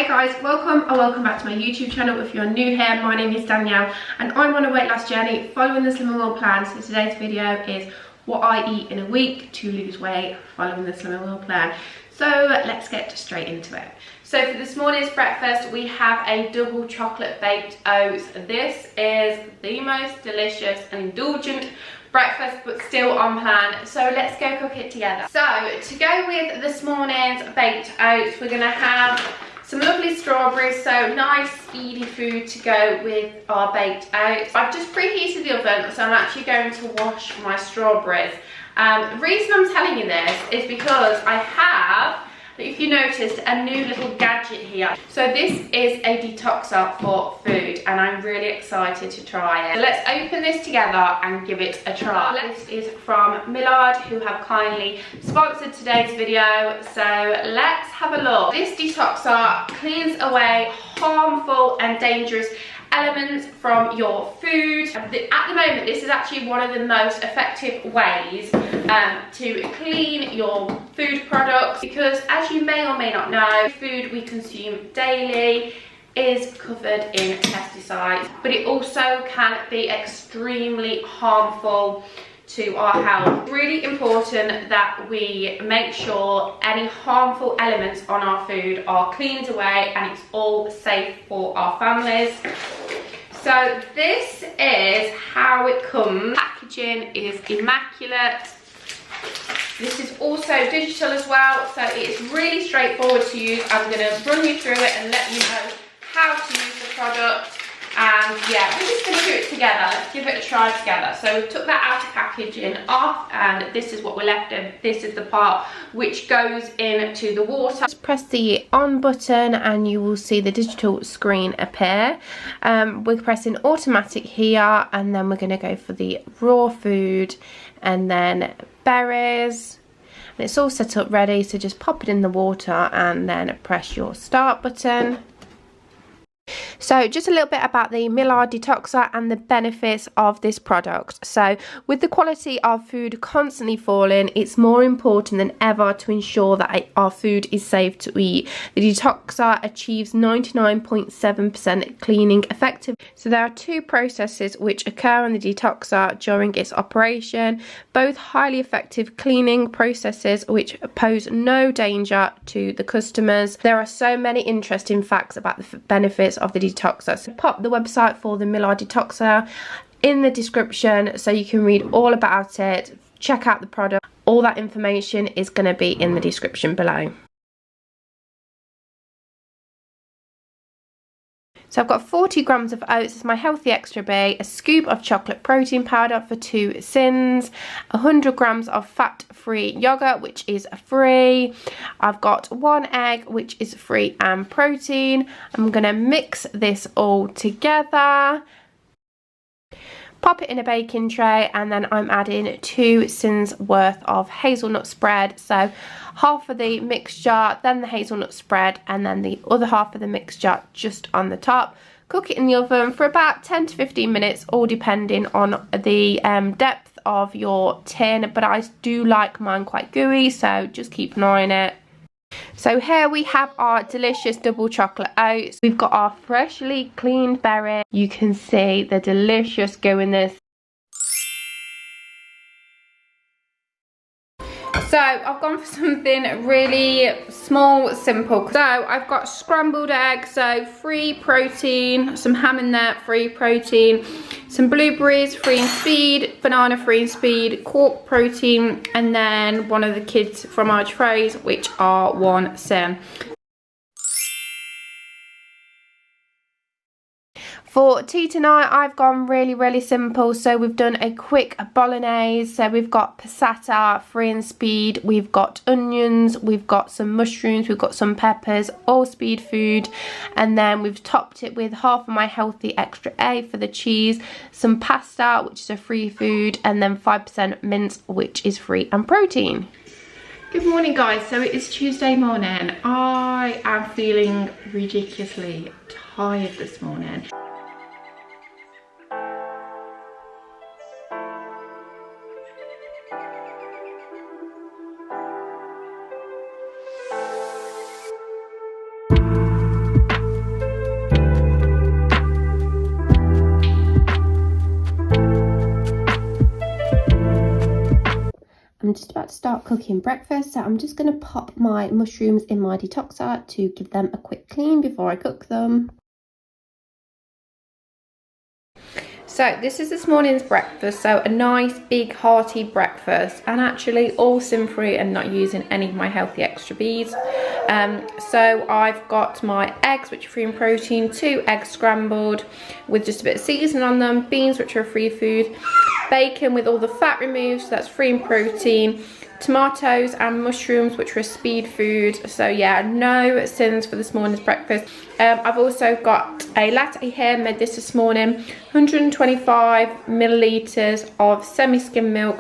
Hey guys, welcome back to my YouTube channel. If you're new here, my name is Danielle and I'm on a weight loss journey following the Slimming World plan. So today's video is what I eat in a week to lose weight following the Slimming World plan. So let's get straight into it. So for this morning's breakfast, we have a double chocolate baked oats. This is the most delicious and indulgent breakfast, but still on plan. So let's go cook it together. So to go with this morning's baked oats, we're gonna have some lovely strawberries, so nice speedy food to go with our baked oats. I've just preheated the oven, so I'm actually going to wash my strawberries. The reason I'm telling you this is because I have, if you noticed, a new little gadget here. So this is a detoxer for food and I'm really excited to try it. So let's open this together and give it a try. This is from Milerd, who have kindly sponsored today's video. So let's have a look. This detoxer cleans away harmful and dangerous elements from your food. At the moment, this is actually one of the most effective ways to clean your food products, because as you may or may not know, food we consume daily is covered in pesticides, but it also can be extremely harmful to our health. It's really important that we make sure any harmful elements on our food are cleaned away and it's all safe for our families. So this is how it comes. Packaging is immaculate. This is also digital as well, so it's really straightforward to use. I'm going to run you through it and let you know how to use the product. And yeah, we're just going to do it together. Let's give it a try together. So we took that outer packaging off and this is what we're left with. This is the part which goes into the water. Just press the on button and you will see the digital screen appear. We're pressing automatic here and then we're going to go for the raw food and then berries. And it's all set up ready, so just pop it in the water and then press your start button. So just a little bit about the Milerd Detoxer and the benefits of this product. So with the quality of food constantly falling, it's more important than ever to ensure that our food is safe to eat. The detoxer achieves 99.7% cleaning effective. So there are two processes which occur on the detoxer during its operation, both highly effective cleaning processes which pose no danger to the customers. There are so many interesting facts about the benefits of the detoxer. So pop the website for the Milerd Detoxer in the description so you can read all about it, check out the product. All that information is going to be in the description below. So I've got 40 grams of oats as my healthy extra B, a scoop of chocolate protein powder for 2 sins, 100 grams of fat-free yogurt, which is free. I've got 1 egg, which is free and protein. I'm going to mix this all together. Pop it in a baking tray and then I'm adding 2 sins worth of hazelnut spread. So half of the mixture, then the hazelnut spread, and then the other half of the mixture just on the top. Cook it in the oven for about 10 to 15 minutes, all depending on the depth of your tin, but I do like mine quite gooey, so just keep an eye on it. So here we have our delicious double chocolate oats. We've got our freshly cleaned berry. You can see the delicious gooiness. So I've gone for something really small, simple. So I've got scrambled eggs, so free protein, some ham in there, free protein, some blueberries, free and speed, banana free and speed, quark protein, and then one of the kids' fromage fraise, which are 1 sin. For tea tonight, I've gone really simple. So we've done a quick bolognese. So we've got passata, free and speed. We've got onions. We've got some mushrooms. We've got some peppers, all speed food. And then we've topped it with half of my healthy extra A for the cheese, some pasta, which is a free food, and then 5% mince, which is free and protein. Good morning, guys. So it is Tuesday morning. I am feeling ridiculously tired this morning. just about to start cooking breakfast, so I'm just going to pop my mushrooms in my detoxer to give them a quick clean before I cook them. So this is this morning's breakfast, so a nice big hearty breakfast, and actually all sin free and not using any of my healthy extra bees. So I've got my eggs, which are free in protein, 2 eggs scrambled with just a bit of seasoning on them, beans, which are free food, bacon with all the fat removed, so that's free in protein, tomatoes and mushrooms, which are speed food. So yeah, no sins for this morning's breakfast. I've also got a latte here, made this morning, 125 millilitres of semi-skim milk.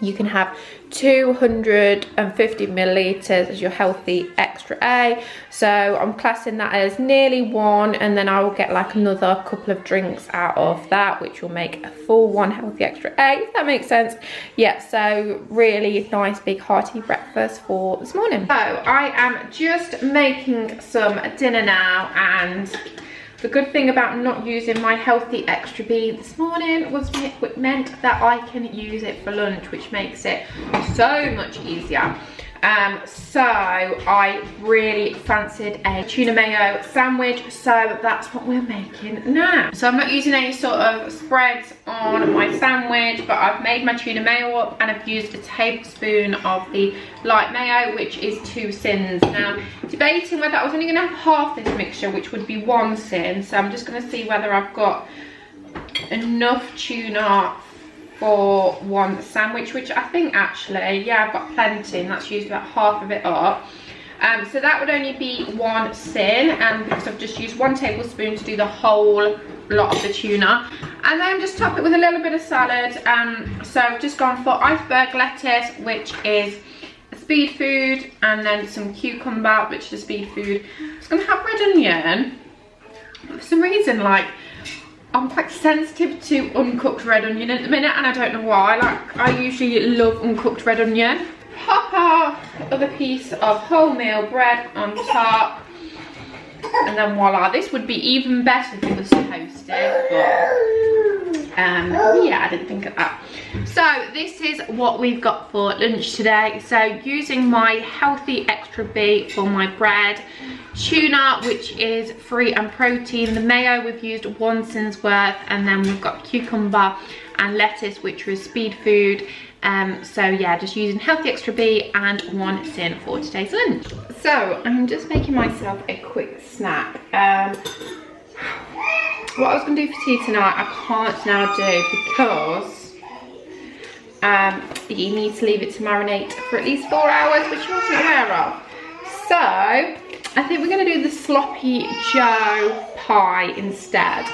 You can have 250 millilitres as your healthy extra A. So I'm classing that as nearly 1, and then I will get like another couple of drinks out of that, which will make a full 1 healthy extra A, if that makes sense. Yeah, so really nice big hearty breakfast for this morning. So I am just making some dinner now, and the good thing about not using my healthy extra B this morning was it meant that I can use it for lunch, which makes it so much easier. So I really fancied a tuna mayo sandwich, so that's what we're making now. So I'm not using any sort of spreads on my sandwich, but I've made my tuna mayo up and I've used a tablespoon of the light mayo, which is 2 sins. Now, debating whether I was only going to have half this mixture, which would be 1 sin, so I'm just going to see whether I've got enough tuna for 1 sandwich, which I think actually, yeah, I've got plenty, and that's used about half of it up. So that would only be 1 sin, and because I've just used 1 tablespoon to do the whole lot of the tuna, and then just top it with a little bit of salad. So I've just gone for iceberg lettuce, which is a speed food, and then some cucumber, which is a speed food. I'm just gonna have red onion. For some reason, like, I'm quite sensitive to uncooked red onion at the minute, and I don't know why. Like, I usually love uncooked red onion. Pop our other piece of wholemeal bread on top, and then voila. This would be even better if it was toasted, but yeah, I didn't think of that. So this is what we've got for lunch today. So using my healthy extra B for my bread, tuna, which is free and protein, the mayo we've used 1 sin's worth, and then we've got cucumber and lettuce, which was speed food. So yeah, just using healthy extra B and 1 sin for today's lunch. So I'm just making myself a quick snack. What I was going to do for tea tonight, I can't now do, because you need to leave it to marinate for at least 4 hours, which I wasn't aware of. So I think we're going to do the sloppy Joe pie instead.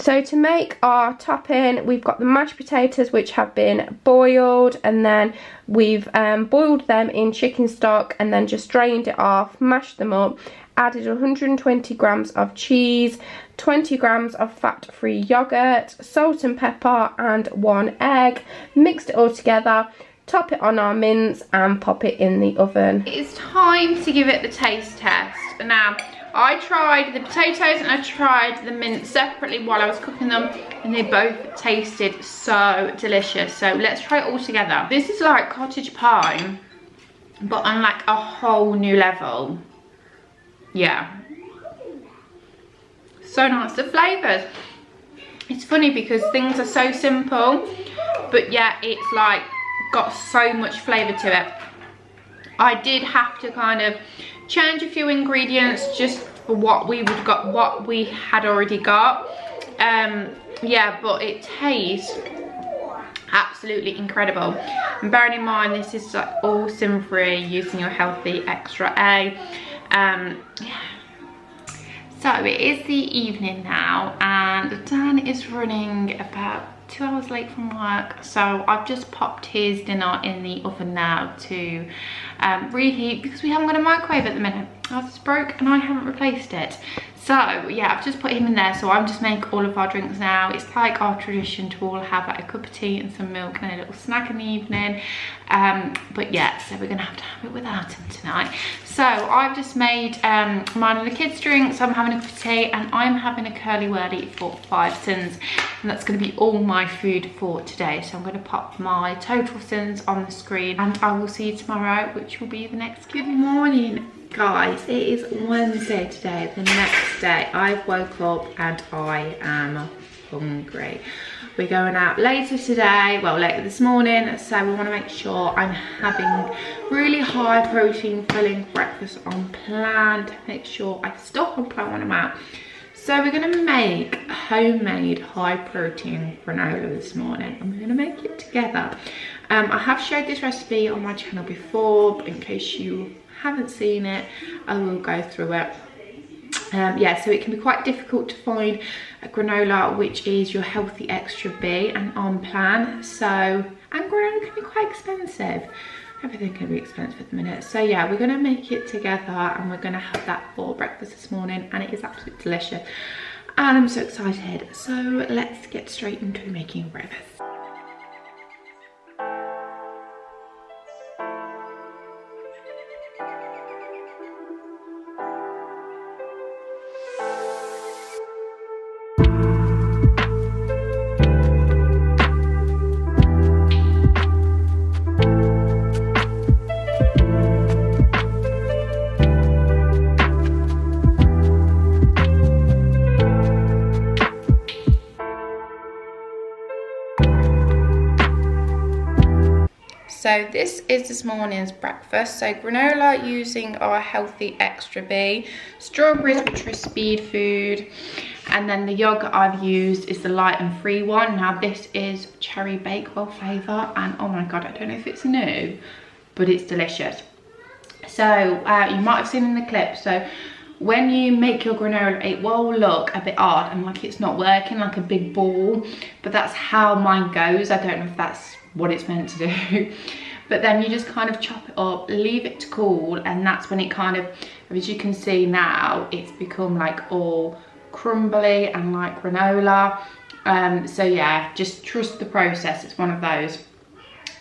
So to make our topping, we've got the mashed potatoes, which have been boiled, and then we've boiled them in chicken stock and then just drained it off, mashed them up, added 120 grams of cheese, 20 grams of fat-free yogurt, salt and pepper, and 1 egg. Mixed it all together, top it on our mince, and pop it in the oven. It is time to give it the taste test. Now, I tried the potatoes and I tried the mince separately while I was cooking them, and they both tasted so delicious. So let's try it all together. This is like cottage pie, but on like a whole new level. Yeah, so nice. The flavours, it's funny because things are so simple, but yeah, it's like got so much flavour to it. I did have to kind of change a few ingredients just for what we had already got. Yeah, but it tastes absolutely incredible. And bearing in mind, this is like all sin free, using your healthy extra A. Yeah. So it is the evening now, and Dan is running about 2 hours late from work, so I've just popped his dinner in the oven now to reheat, because we haven't got a microwave at the minute. Ours is broke and I haven't replaced it. So yeah, I've just put him in there. So I'm just making all of our drinks now. It's like our tradition to all have like a cup of tea and some milk and a little snack in the evening. But yeah, so we're gonna have to have it without him tonight. So I've just made mine and the kids' drinks. I'm having a cup of tea and I'm having a curly whirly for 5 sins, and that's going to be all my food for today. So I'm going to pop my total sins on the screen and I will see you tomorrow, which will be the next. Good morning, guys. It is Wednesday today, the next day. I've woke up and I am hungry. We're going out later today, well later this morning, so we want to make sure I'm having really high protein filling breakfast on plan to make sure I stop on plan when I'm out. So we're going to make homemade high protein granola this morning, and we're going to make it together. I have shared this recipe on my channel before, but in case you haven't seen it, I will go through it. Yeah, so it can be quite difficult to find a granola which is your healthy extra B and on plan. So, and granola can be quite expensive. Everything can be expensive at the minute. So yeah, we're gonna make it together and we're gonna have that for breakfast this morning, and it is absolutely delicious. And I'm so excited. So let's get straight into making breakfast. So this is this morning's breakfast. So granola using our healthy extra B, strawberries which are a speed food, and then the yogurt I've used is the light and free one. Now this is cherry bakewell flavour, and oh my god, I don't know if it's new, but it's delicious. So you might have seen in the clip, so when you make your granola, it will look a bit odd and like it's not working, like a big ball, but that's how mine goes. I don't know if that's what it's meant to do. But then you just kind of chop it up, leave it to cool, and that's when it kind of, as you can see now, it's become like all crumbly and like granola. So yeah, just trust the process. It's one of those.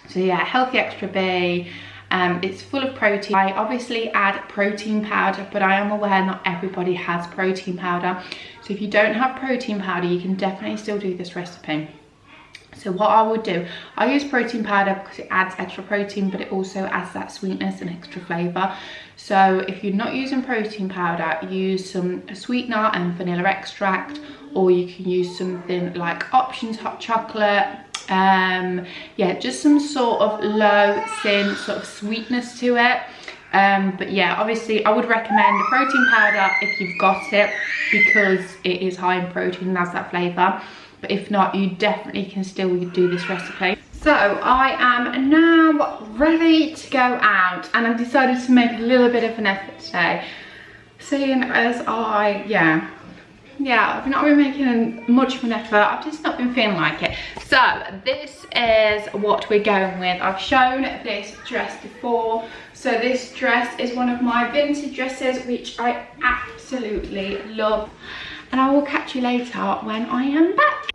So yeah, healthy extra B. It's full of protein. I obviously add protein powder, but I am aware not everybody has protein powder. So if you don't have protein powder, you can definitely still do this recipe. So what I would do, I use protein powder because it adds extra protein, but it also adds that sweetness and extra flavour. So if you're not using protein powder, use some sweetener and vanilla extract, or you can use something like Options hot chocolate. Yeah, just some sort of low sin sort of sweetness to it. But yeah, obviously I would recommend the protein powder if you've got it, because it is high in protein and has that flavour. But if not, you definitely can still do this recipe. So I am now ready to go out, and I've decided to make a little bit of an effort today, seeing as I've not been making much of an effort. I've just not been feeling like it. So this is what we're going with. I've shown this dress before. So this dress is one of my vintage dresses, which I absolutely love. And I will catch you later when I am back.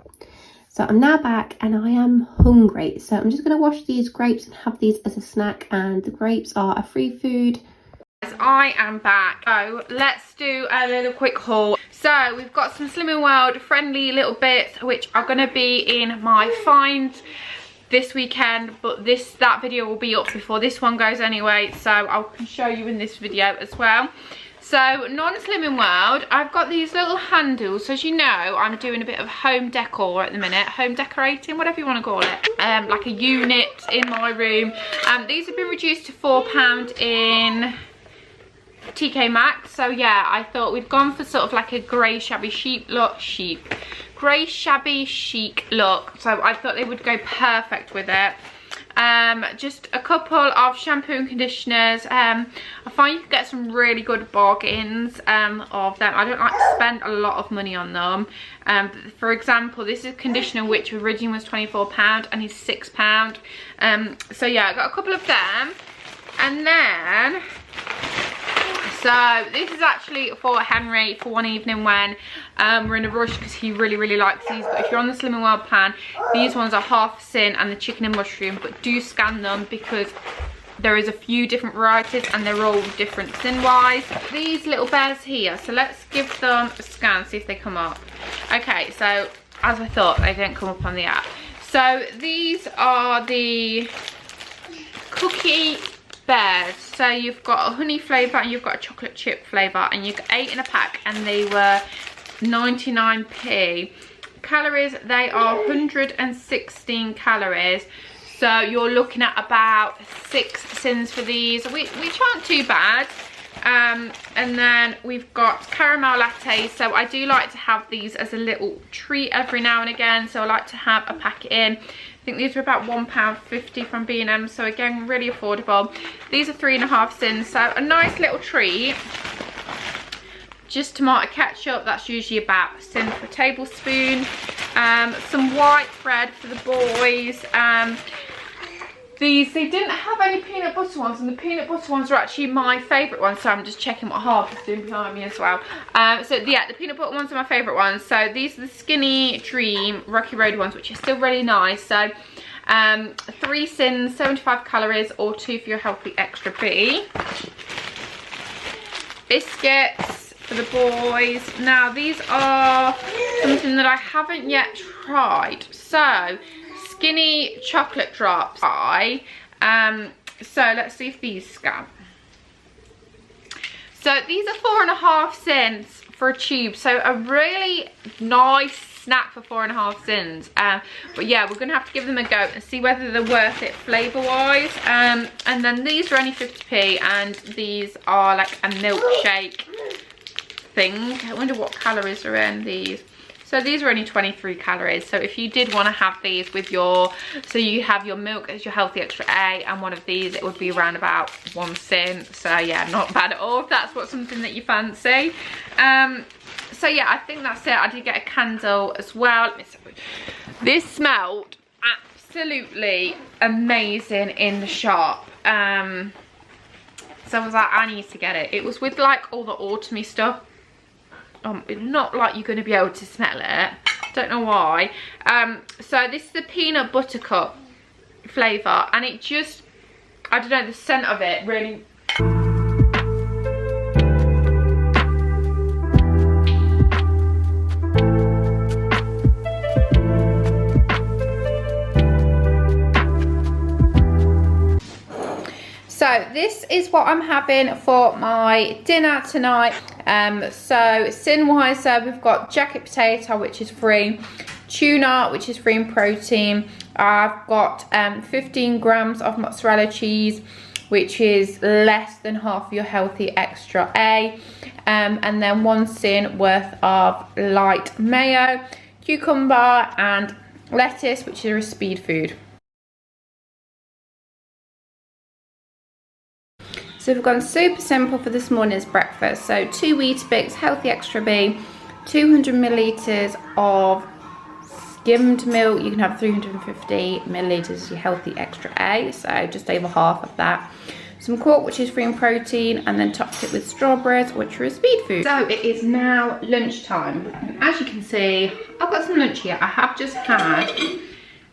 So I'm now back and I am hungry. So I'm just going to wash these grapes and have these as a snack. And the grapes are a free food. I am back. So let's do a little quick haul. So we've got some Slimming World friendly little bits, which are going to be in my finds this weekend, but that video will be up before this one goes anyway, so I can show you in this video as well. So non-Slimming World, I've got these little handles. So as you know, I'm doing a bit of home decor at the minute, home decorating, whatever you want to call it, like a unit in my room. These have been reduced to £4 in TK Maxx. So yeah, I thought we'd gone for sort of like a grey shabby chic look, grey shabby chic look. So I thought they would go perfect with it. Just a couple of shampoo and conditioners. I find you can get some really good bargains of them. I don't like to spend a lot of money on them. For example, this is a conditioner which originally was £24 and is £6. So yeah, I got a couple of them. And then So this is actually for Henry for one evening when we're in a rush because he really likes these. But if you're on the Slim and Well plan, these ones are half sin and the chicken and mushroom, but do scan them because there is a few different varieties and they're all different sin wise. These little bears here, so let's give them a scan, see if they come up. Okay, so as I thought, they didn't come up on the app. So these are the cookie bears. So you've got a honey flavour and you've got a chocolate chip flavour, and you got 8 in a pack and they were 99p. Calories, they are 116 calories. So you're looking at about 6 sins for these, which aren't too bad. And then we've got caramel lattes. So I do like to have these as a little treat every now and again. So I like to have a packet in. I think these are about £1.50 from B&M. So again, really affordable. These are 3.5 sins. So a nice little treat. Just tomato ketchup, that's usually about a sin for a tablespoon. Some white bread for the boys. These, they didn't have any peanut butter ones, and the peanut butter ones are actually my favourite ones, so I'm just checking what Harper's doing behind me as well. So yeah, the peanut butter ones are my favourite ones. So these are the Skinny Dream Rocky Road ones, which are still really nice. So 3 sins, 75 calories, or 2 for your healthy extra B. Biscuits for the boys. Now these are something that I haven't yet tried. So Skinny chocolate drops. So let's see if these scan. So these are 4.5 cents for a tube. So a really nice snack for 4.5 cents. But yeah, we're gonna have to give them a go and see whether they're worth it flavour wise. And then these are only 50p, and these are like a milkshake thing. I wonder what calories are in these. So these are only 23 calories. So if you did want to have these with your, so you have your milk as your healthy extra A and one of these, it would be around about 1 cent. So yeah, not bad at all if that's what something that you fancy. So yeah, I think that's it. I did get a candle as well. This smelled absolutely amazing in the shop. So I was like, I need to get it. It was with like all the autumny stuff. Not like you're going to be able to smell it. Don't know why. So this is the peanut buttercup flavour, and it just, I don't know, the scent of it really. So this is what I'm having for my dinner tonight. So sin wise, we've got jacket potato, which is free, tuna, which is free in protein. I've got 15 grams of mozzarella cheese, which is less than half your healthy extra A, and then 1 sin worth of light mayo, cucumber and lettuce, which is a speed food. So we've gone super simple for this morning's breakfast. So 2 Weetabix, healthy extra B, 200 millilitres of skimmed milk. You can have 350 millilitres as your healthy extra A, so just over half of that. Some quark, which is free in protein, and then topped it with strawberries, which are a speed food. So it is now lunchtime. And as you can see, I've got some lunch here. I have just had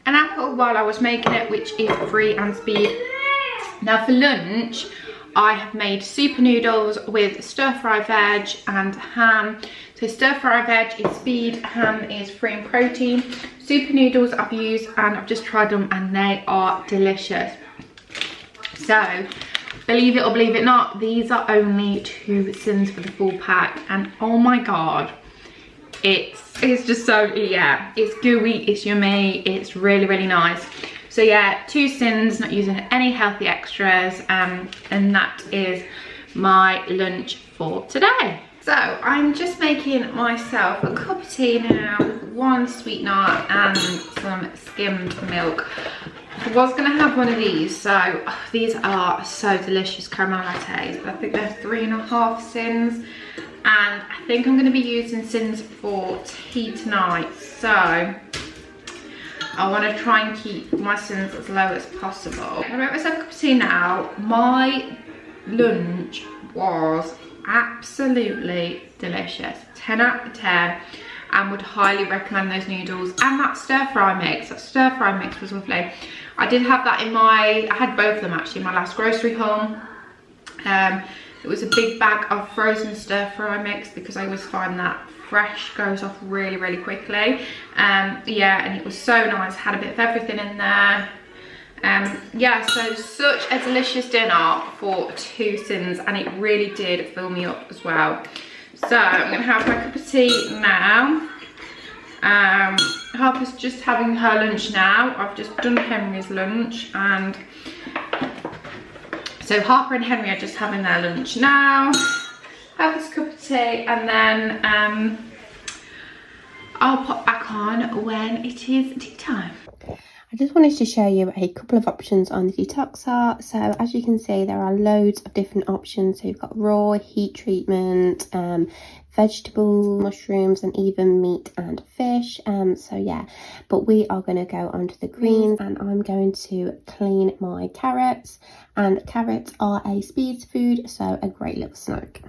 an apple while I was making it, which is free and speed. Now for lunch, I have made super noodles with stir-fry veg and ham. So stir-fry veg is speed, ham is free in protein. Super noodles I've used and I've just tried them and they are delicious. So, believe it or believe it not, these are only 2 sins for the full pack, and oh my god, it's just so, yeah, it's gooey, it's yummy, it's really nice. So yeah, 2 sins, not using any healthy extras, and that is my lunch for today. So I'm just making myself a cup of tea now, 1 sweetener and some skimmed milk. I was gonna have one of these, so these are so delicious, caramel lattes, but I think they're 3.5 sins, and I think I'm gonna be using sins for tea tonight. So I want to try and keep my sins as low as possible. I'm gonna make myself a cup of tea now. My lunch was absolutely delicious. 10 out of 10, and would highly recommend those noodles. And that stir-fry mix, was lovely. I did have that in I had both of them actually in my last grocery haul. It was a big bag of frozen stir-fry mix because I always find that fresh goes off really, really quickly. Yeah, and it was so nice, had a bit of everything in there. Yeah, so such a delicious dinner for 2 sins, and it really did fill me up as well. So I'm gonna have my cup of tea now. Harper's just having her lunch now. I've just done Henry's lunch, and so Harper and Henry are just having their lunch now. Have this cup of tea, and then I'll pop back on when it is tea time. I just wanted to show you a couple of options on the detoxer. So as you can see, there are loads of different options. So you've got raw, heat treatment, vegetable, mushrooms, and even meat and fish. So yeah, but we are going to go onto the greens, and I'm going to clean my carrots, and carrots are a speed food, so a great little snack.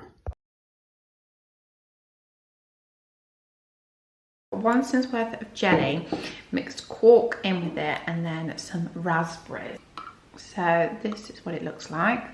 1 cent's worth of jelly, mixed quark in with it, and then some raspberries. So this is what it looks like.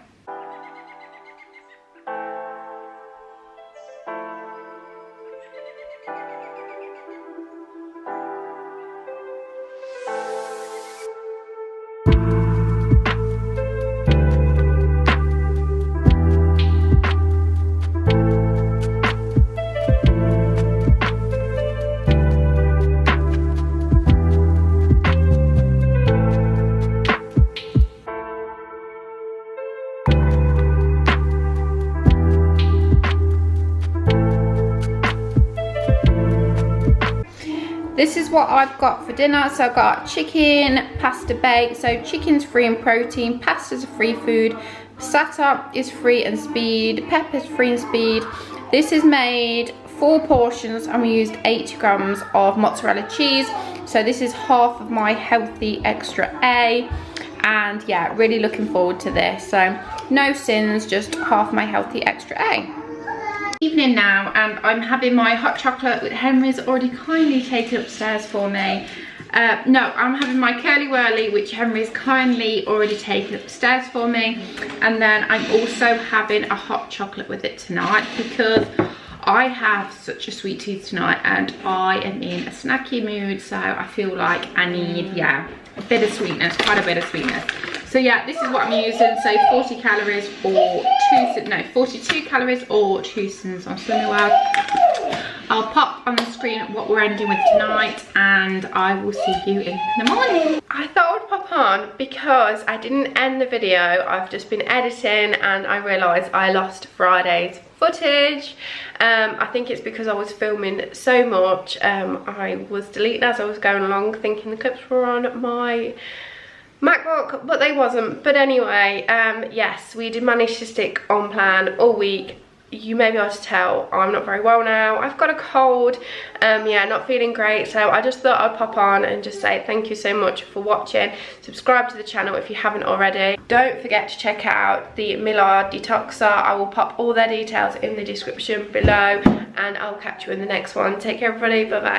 This is what I've got for dinner. So I've got chicken, pasta baked. So chicken's free in protein, pasta's a free food, passata is free and speed, pepper's free and speed. This is made 4 portions, and we used 80 grams of mozzarella cheese. So this is half of my healthy extra A. And yeah, really looking forward to this. So no sins, just half my healthy extra A. Evening now, and I'm having my hot chocolate that Henry's already kindly taken upstairs for me. No, I'm having my curly whirly, which Henry's kindly already taken upstairs for me, and then I'm also having a hot chocolate with it tonight because I have such a sweet tooth tonight and I am in a snacky mood, so I feel like I need, yeah, a bit of sweetness, quite a bit of sweetness. So yeah, this is what I'm using. So 40 calories or 42 calories or 2 sins on Slimming World. I'll pop on the screen what we're ending with tonight, and I will see you in the morning. I thought I would pop on because I didn't end the video. I've just been editing and I realised I lost Friday's footage. I think it's because I was filming so much. I was deleting as I was going along, thinking the clips were on my MacBook, but they wasn't. But anyway, yes, we did manage to stick on plan all week. You may be able to tell I'm not very well now. I've got a cold, yeah, not feeling great, so I just thought I'd pop on and just say thank you so much for watching. Subscribe to the channel if you haven't already. Don't forget to check out the Milerd Detoxer. I will pop all their details in the description below, and I'll catch you in the next one. Take care everybody, bye bye.